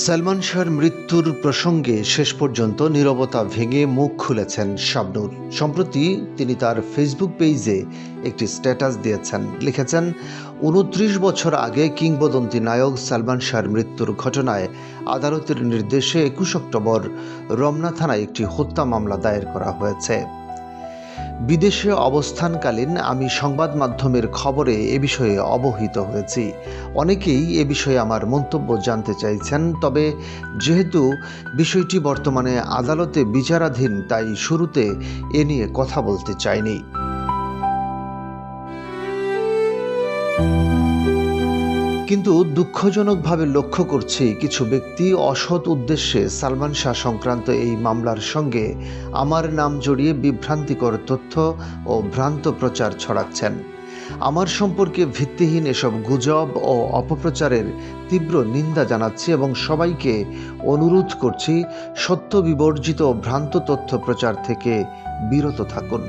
সালমান শাহর মৃত্যুর প্রসঙ্গে শেষ পর্যন্ত নীরবতা ভেঙে মুখ খুলেছেন শাবনূর। সম্প্রতি তিনি তার ফেসবুক পেজে একটি স্ট্যাটাস দিয়েছেন, লিখেছেন ২৯ বছর আগে কিংবদন্তি নায়ক সালমান শাহর মৃত্যুর ঘটনায় আদালতের নির্দেশে ২১ অক্টোবর রমনা থানায় একটি হত্যা মামলা দায়ের করা হয়েছে। বিদেশে অবস্থানকালীন আমি সংবাদ মাধ্যমের খবরে এ বিষয়ে অবহিত হয়েছি। অনেকেই এ বিষয়ে আমার মন্তব্য জানতে চাইছেন, তবে যেহেতু বিষয়টি বর্তমানে আদালতে বিচারাধীন তাই শুরুতে এ নিয়ে কথা বলতে চাইনি। কিন্তু দুঃখজনকভাবে লক্ষ্য করছি কিছু ব্যক্তি অসৎ উদ্দেশ্যে সালমান শাহ সংক্রান্ত এই মামলার সঙ্গে আমার নাম জড়িয়ে বিভ্রান্তিকর তথ্য ও ভ্রান্ত প্রচার ছড়াচ্ছেন। আমার সম্পর্কে ভিত্তিহীন এসব গুজব ও অপপ্রচারের তীব্র নিন্দা জানাচ্ছি এবং সবাইকে অনুরোধ করছি সত্য বিবর্জিত ভ্রান্ত তথ্য প্রচার থেকে বিরত থাকুন।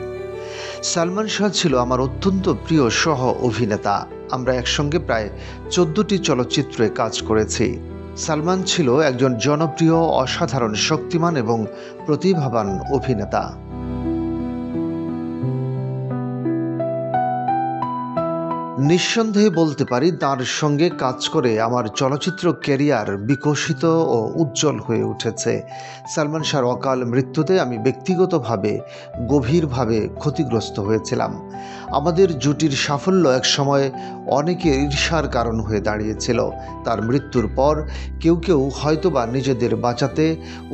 সালমান শাহ ছিল আমার অত্যন্ত প্রিয় সহ অভিনেতা। আমরা একসঙ্গে প্রায় ১৪টি চলচ্চিত্রে কাজ করেছি। সালমান ছিল একজন জনপ্রিয়, অসাধারণ, শক্তিমান এবং প্রতিভাবান অভিনেতা। নিঃসন্দেহে বলতে পারি, তার সঙ্গে কাজ করে আমার চলচ্চিত্র ক্যারিয়ার বিকশিত ও উজ্জ্বল হয়ে উঠেছে। সালমান শাহর অকাল মৃত্যুতে আমি ব্যক্তিগতভাবে গভীরভাবে ক্ষতিগ্রস্ত হয়েছিলাম। আমাদের জুটির সাফল্য একসময় অনেকের ঈর্ষার কারণ হয়ে দাঁড়িয়েছিল। তার মৃত্যুর পর কেউ কেউ হয়তোবা নিজেদের বাঁচাতে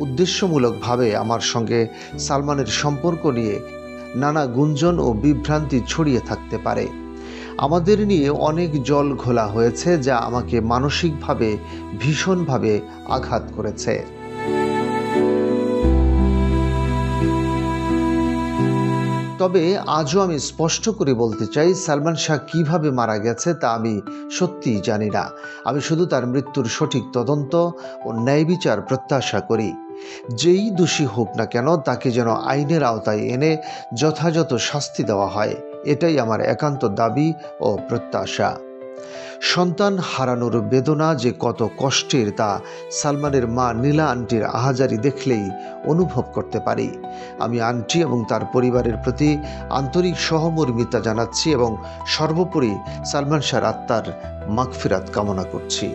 উদ্দেশ্যমূলকভাবে আমার সঙ্গে সালমানের সম্পর্ক নিয়ে নানা গুঞ্জন ও বিভ্রান্তি ছড়িয়ে থাকতে পারে। আমাদের নিয়ে অনেক জল ঘোলা হয়েছে, যা আমাকে মানসিকভাবে ভীষণভাবে আঘাত করেছে। তবে আজও আমি স্পষ্ট করে বলতে চাই, সালমান শাহ কিভাবে মারা গেছে তা আমি সত্যিই জানি না। আমি শুধু তার মৃত্যুর সঠিক তদন্ত ও ন্যায় বিচার প্রত্যাশা করি। যেই দোষী হোক না কেন, তাকে যেন আইনের আওতায় এনে যথাযথ শাস্তি দেওয়া হয়, এটাই আমার একান্ত দাবি ও প্রত্যাশা। সন্তান হারানোর বেদনা যে কত কষ্টের তা সালমানের মা নীলা আন্টির আহাজারি দেখলেই অনুভব করতে পারি। আমি আন্টি এবং তার পরিবারের প্রতি আন্তরিক সহমর্মিতা জানাচ্ছি এবং সর্বোপরি সালমান শাহর আত্মার মাগফিরাত কামনা করছি।